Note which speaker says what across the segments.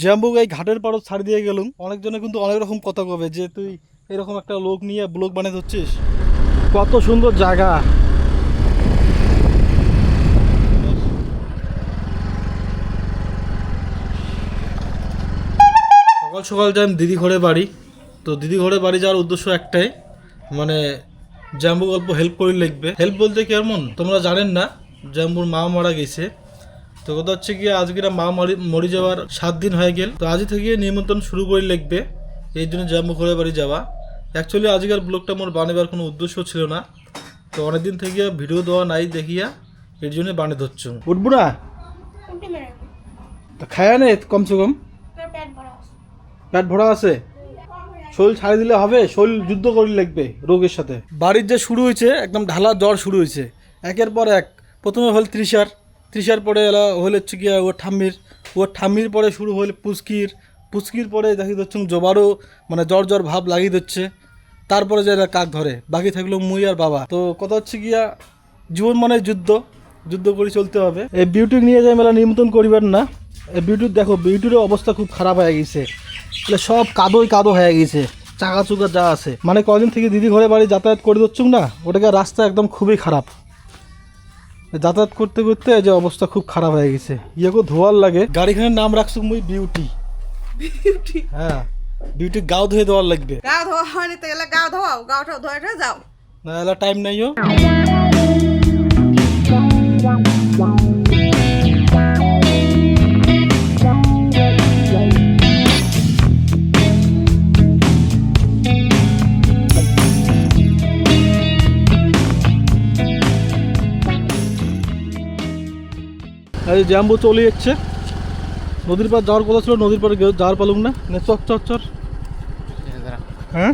Speaker 1: জাম্বুক এই ঘাটের পাড়ও ছাড় দিয়ে গেলুম, অনেকজনে কিন্তু অনেক রকম কথা কবে যে তুই এরকম একটা লোক নিয়ে ব্লগ বানাতে হচ্ছিস। কত সুন্দর জায়গা। সকাল সকাল যাই দিদি ঘরে বাড়ি। তো দিদি ঘরে বাড়ি যাওয়ার উদ্দেশ্য একটাই, মানে জাম্বু অল্প হেল্প করে লিখবে। হেল্প বলতে কেমন তোমরা জানেন না, জাম্বুর মা মারা গেছে। তো কথা হচ্ছে কি আজকে মা মরে যাওয়ার 7 দিন হয়ে গেল। তো আজ থেকে নিমন্ত্রণ শুরু করে লিখবে, এই জন্য জাম্বু ঘরে বাড়ি যাওয়া। অ্যাকচুয়ালি আজকের ব্লগটা মোর বানাবার কোনো উদ্দেশ্য ছিল না, তো অনেকদিন থেকে ভিডিও দেওয়া নাই দেখিয়া এর জন্য বানিয়ে ধরছ। উঠবো না তো খায়া নে কমসে কম, পেট ভরা আছে। শরীর ছাড়ি দিলে হবে, শরীর যুদ্ধ করে লিখবে রোগের সাথে। বাড়ির যে শুরু হয়েছে একদম ঢালা জ্বর শুরু হয়েছে একের পর এক। প্রথমে হল ত্রিশার পরে এলা হলে হচ্ছে গিয়া ওর ঠাম্মির পরে শুরু হলে পুচকির পরে দেখি দিচ্ছ জবারও মানে জ্বর ভাব লাগিয়ে দিচ্ছে। তারপরে যে কাক ধরে, বাকি থাকলো মুই আর বাবা। তো কথা হচ্ছে গিয়া জীবন মানে যুদ্ধ করে চলতে হবে। এই বিউটি নিয়ে যাই মেলা নিমন্ত্রণ করিবেন না। এই বিউটির দেখো, বিউটির অবস্থা খুব খারাপ হয়ে গেছে, সব কাদো হয়ে গেছে, চাকা চুকা যা আছে। মানে কদিন থেকে দিদি ঘরে বাড়ি যাতায়াত করে দিচ্ছ না, ওটাকে রাস্তা একদম খুবই খারাপ। যাতায়াত করতে করতে যে অবস্থা খুব খারাপ হয়ে গেছে, ইয়েকে ধোয়ার লাগে। গাড়িখানের নাম রাখছো মুই বিউটি। হ্যাঁ, বিউটি গাও ধুয়ে দেওয়ার লাগবে।
Speaker 2: গাও ধোয়া হয়নি তো এলা গাও ধোয়াও, গাওটা ধোয়া যাও
Speaker 1: না এলা টাইম নাইও। এই জাম্বু চলে যাচ্ছে, নদীর পার যাওয়ার কথা ছিল, নদীর পারে যাওয়ার পালুম না। চর হ্যাঁ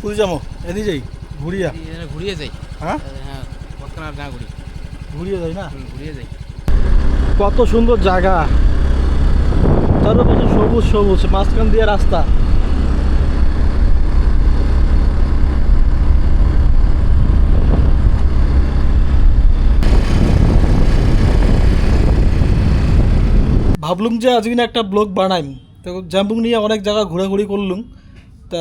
Speaker 1: পুরি যাবো, এদিকে যাই ঘুরিয়ে যাই। হ্যাঁ ঘুরিয়ে যাই না, কত সুন্দর জায়গা, চারপাশে সবুজ, মাঝখান দিয়ে রাস্তা। ভাবলুম যে আজকে একটা ব্লগ বানাইম, তো জাম্বুক নিয়ে অনেক জায়গা ঘোরাঘুরি করলুম। তা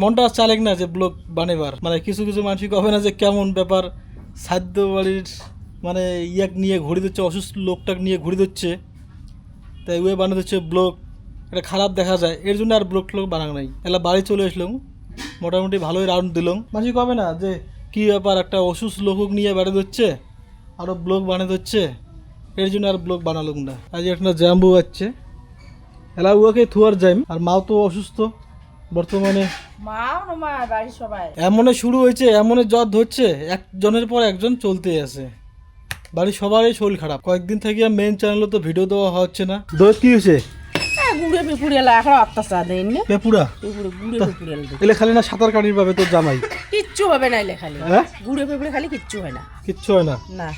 Speaker 1: মনটা চালেক না যে ব্লগ বানাবার, মানে কিছু মানসিক হবে না যে কেমন ব্যাপার, সাধ্য বাড়ির মানে ইয়াক নিয়ে ঘুরে দিচ্ছে, অসুস্থ লোকটাকে নিয়ে ঘুরে দিচ্ছে, তাই ওয়ে বানিয়ে দিচ্ছে ব্লগ। এটা খারাপ দেখা যায়, এর জন্য আর ব্লগ বানানো নাই। এলা বাড়ি চলে আসলাম, মোটামুটি ভালোই রাউন্ড দিলাম। মানসিক হবে না যে কী ব্যাপার, একটা অসুস্থ লোক নিয়ে বেড়ে দিচ্ছে আরও ব্লগ বানিয়ে দিচ্ছে, এর জন্য আর ব্লগ বানালুম না। আজ একটা জাম্বু আছে, এলা ওকে থুয়ার যাইম। আর মাও তো অসুস্থ বর্তমানে, এমনে শুরু হয়েছে, এমনে জ্বর ধরছে, একজনের পর একজন চলতে আছে। বাড়ির সবারই শরীর খারাপ। কয়েকদিন থেকে মেন চ্যানেলে তো ভিডিও দেওয়া হচ্ছে না। দোষ কি হয়েছে? এলে খালি না সাঁতার কাটির পাবে তোর জামাই,
Speaker 2: কিচ্ছু হবে না। এলে খালি ঘুরে ফেপড়ে খালি কিচ্ছু হয় না,
Speaker 1: কিচ্ছু হয় না।
Speaker 2: না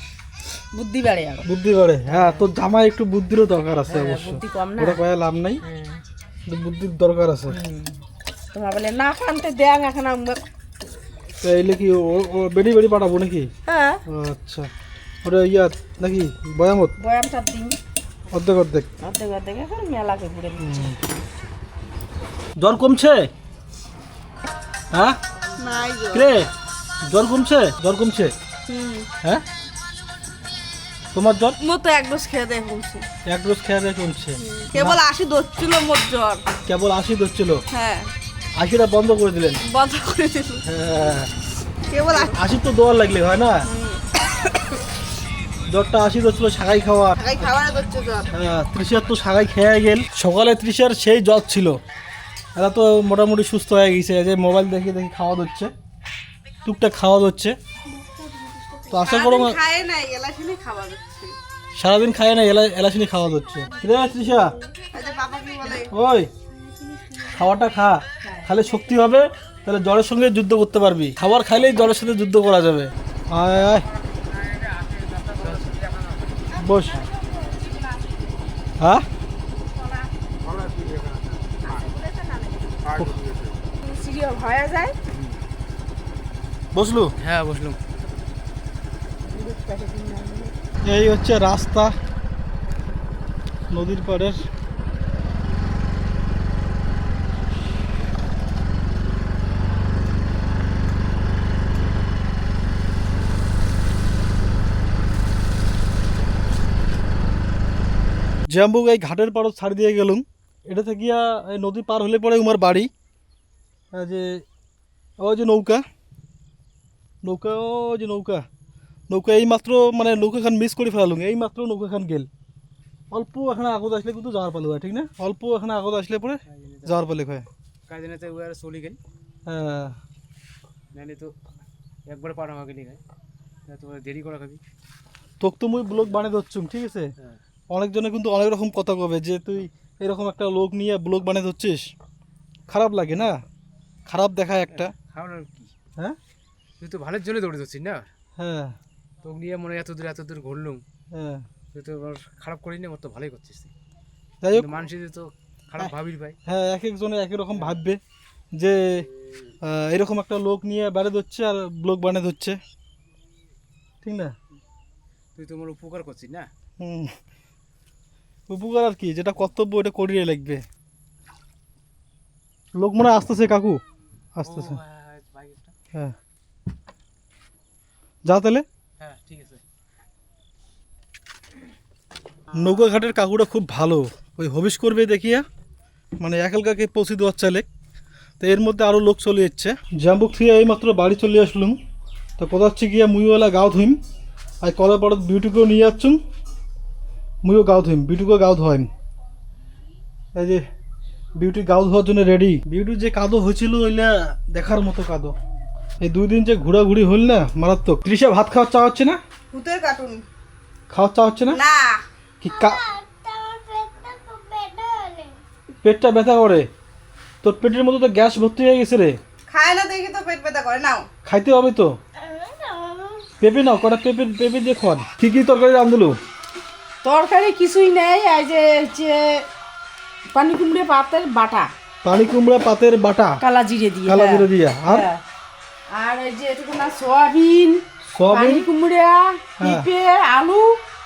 Speaker 2: বুদ্ধি বাড়ে,
Speaker 1: বুদ্ধি বাড়ে। হ্যাঁ, তোর জামাই একটু বুদ্ধিরও দরকার আছে অবশ্য,
Speaker 2: বুদ্ধি কম না,
Speaker 1: ওটা কয়ে লাভ নাই, বুদ্ধির দরকার আছে।
Speaker 2: তোমার বলে না খানতে দেখ এখন
Speaker 1: এলে কি ও বেড়ি পাঠাবো নাকি?
Speaker 2: হ্যাঁ
Speaker 1: আচ্ছা, ওটা ইয়াত নাকি বয়ামত?
Speaker 2: বয়াম 4 দিন
Speaker 1: অর্ধেক
Speaker 2: এখন মেলাকে ঘুরে দিচ্ছে।
Speaker 1: জ্বর কমছে? হ্যাঁ
Speaker 2: নাই
Speaker 1: রে, জ্বর কমছে? হ্যাঁ, তোমার জ্বর?
Speaker 2: মোর তো 1 ডোজ খেয়ে দেয় কমছে।
Speaker 1: 1 ডোজ খেয়ে দেয় কমছে?
Speaker 2: কেবল 80 ধরছিল মোর জ্বর।
Speaker 1: কেবল 80 ধরছিল?
Speaker 2: হ্যাঁ,
Speaker 1: 80টা বন্ধ করে দিলেন?
Speaker 2: বন্ধ করে দিল।
Speaker 1: হ্যাঁ,
Speaker 2: কেবল
Speaker 1: 80 তো দেওয়ার লাগলে হয় না। জ্বরটা 80 ধরছিল, সাগাই খাওয়া
Speaker 2: ধরছে জ্বর।
Speaker 1: হ্যাঁ, তৃষার তো সাগাই খেয়ে গেল। সকালে তৃষার সেই জ্বর ছিল, এরা তো মোটামুটি সুস্থ হয়ে গেছে। যে মোবাইল দেখে খাওয়া দিচ্ছে, টুকটাক খাওয়া দিচ্ছে। তো আশা করো সারাদিন খায় না, এলাচিনি খাওয়া দিচ্ছে। তৃষা ওই খাওয়াটা খা, খালে শক্তি হবে, তাহলে জ্বরের সঙ্গে যুদ্ধ করতে পারবি। খাবার খাইলেই জ্বরের সাথে যুদ্ধ করা যাবে। আয় আয় বস। হ্যাঁ বসলু?
Speaker 3: হ্যাঁ বসলুম।
Speaker 1: এই হচ্ছে রাস্তা নদীর পাড়ের। জাম্বুক এই ঘাটের পাড়ও ছাড় দিয়ে গেলুম। এটা থেকে এই নদী পার হলে পরে উমার বাড়ি। যে ওই যে নৌকা নৌকা ও যে নৌকা নৌকা এই মাত্র মানে নৌকাখান মিস করে ফেলালুম। এই মাত্র নৌকাখান গেল। অল্প এখানে আগত আসলে কিন্তু যাওয়ার পালু হয়, ঠিক না? অল্প এখানে আগত আসলে পরে যাওয়ার পালে হয়।
Speaker 3: কাজ দিনে তো ওয়ার চলি গেল,
Speaker 1: হ্যাঁ
Speaker 3: নাহলে তো একবার পার হওয়া গেলি গায়ে তো দেরি করা খাবি।
Speaker 1: তোকে তো মুই ব্লগ বানিয়ে ধরছুম, ঠিক আছে?
Speaker 3: হ্যাঁ
Speaker 1: অনেকজনে কিন্তু অনেক রকম কথা কবে যে তুই এরকম একটা লোক নিয়ে ব্লগ বানিয়ে ধরছিস। খারাপ লাগে না? খারাপ দেখায় একটা।
Speaker 3: খাওয়ার কি,
Speaker 1: হ্যাঁ
Speaker 3: তুই তো ভালোর জন্য দৌড়ে ধরছিস না?
Speaker 1: হ্যাঁ
Speaker 3: তোকে নিয়ে মনে হয় এত দূর ঘুরলুম,
Speaker 1: হ্যাঁ
Speaker 3: তুই তো আবার খারাপ করিনি, আমার তো ভালোই করছিস তুই।
Speaker 1: যাই হোক,
Speaker 3: মানুষের তো খারাপ ভাবির ভাই।
Speaker 1: হ্যাঁ এক একজনে এক রকম ভাববে যে এরকম একটা লোক নিয়ে বেড়ে ধরছে আর ব্লগ বানিয়ে ধরছে, ঠিক না?
Speaker 3: তুই তো আমার উপকার করছিস না।
Speaker 1: হুম, উপকার আর কি, যেটা কর্তব্য ওটা করিয়ে লাগবে। লোক মনে হয় আসতেছে কাকু, আসতেছে। হ্যাঁ যা তাহলে।
Speaker 3: হ্যাঁ ঠিক আছে।
Speaker 1: নৌকা ঘাটের কাকুটা খুব ভালো, ওই হবিষ করবে দেখিয়া মানে একালকাকে পৌঁছে দেওয়ার চাইলে। তো এর মধ্যে আরও লোক চলে যাচ্ছে। জাম্বুক থেকে এইমাত্র বাড়ি চলে আসলুম। তো কোথা হচ্ছে গিয়া মুইওয়ালা গাও ধুইম আর কলার পর বিউটিকেও নিয়ে যাচ্ছুম। মুইও গাও ধুইম, বিউটিকেও গাও ধোয়াইম। এই যে বিউটি গাও ধোয়ার জন্য রেডি। বিউটির যে কাদো হয়েছিল ওইলা দেখার মতো কাদো। এই 2 দিন যে ঘোরাঘুরি হল না মারাত্মক। তৃষা ভাত খাওয়ার চা হচ্ছে না?
Speaker 2: ভূতের কার্টুন
Speaker 1: খাওয়ার চা হচ্ছে না
Speaker 2: না,
Speaker 1: কি পেটটা ব্যথা করে? তোর পেটের মধ্যে তো গ্যাস ভর্তি হয়ে গেছে রে।
Speaker 2: খায় না দেখি তো পেট ব্যথা করে। নাও
Speaker 1: খাইতে হবে তো। পেঁপে নাও, কটা পেঁপে পেঁপে দিয়ে খাওয়ান। কি কি তরকারি রান্ধলু?
Speaker 2: তরকারি কিছুই নেই, এই যে হচ্ছে পানি কুমড়ে পাতের বাটা,
Speaker 1: পানি কুমড়া পাতের বাটা
Speaker 2: কালা জিরে দিয়ে,
Speaker 1: কালা জিরে দিয়া। আর
Speaker 2: হ্যাঁ। আর এই যে এটুকু না সোয়াবিন,
Speaker 1: সয়াবিন,
Speaker 2: পানি কুমড়া, পেঁপে, আলু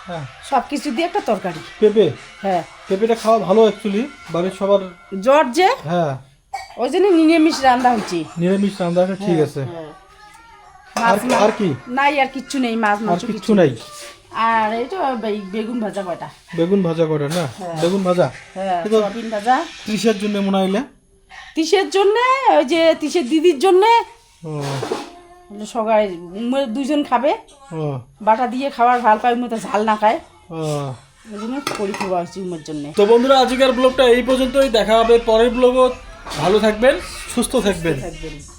Speaker 1: হ্যাঁ
Speaker 2: সব কিছু দিয়ে একটা তরকারি।
Speaker 1: পেঁপে।
Speaker 2: হ্যাঁ,
Speaker 1: পেঁপেটা খাওয়া ভালো অ্যাকচুয়ালি, বাড়ির সবার।
Speaker 2: জ্বর যে,
Speaker 1: হ্যাঁ
Speaker 2: ওই জন্য নিরামিষ রান্না হচ্ছে।
Speaker 1: নিরামিষ রান্নাটা ঠিক আছে। আর আর কি?
Speaker 2: নাই আর কিচ্ছু নেই, মাছ
Speaker 1: আর
Speaker 2: মাংস
Speaker 1: কিচ্ছু নাই।
Speaker 2: আর এই তো বেগুন ভাজা কয়টা।
Speaker 1: বেগুন ভাজা করে না? বেগুন ভাজা।
Speaker 2: হ্যাঁ,
Speaker 1: কিন্তু
Speaker 2: সোয়াবিন ভাজা।
Speaker 1: তৃষার জন্য মনে হইলে
Speaker 2: তিসের জন্য, ওই যে তিসের দিদির জন্য
Speaker 1: ও
Speaker 2: সবাই দুজন খাবে।
Speaker 1: ও
Speaker 2: বাটা দিয়ে খাবার ভাল পায়, উমে তো ঝাল না খায়,
Speaker 1: ও।
Speaker 2: ওই জন্য করি খাওয়া হচ্ছে উমের জন্য।
Speaker 1: তো বন্ধুরা আজকের ব্লগটা এই পর্যন্তই। দেখা হবে পরের ব্লগও। ভালো থাকবেন, সুস্থ থাকবেন।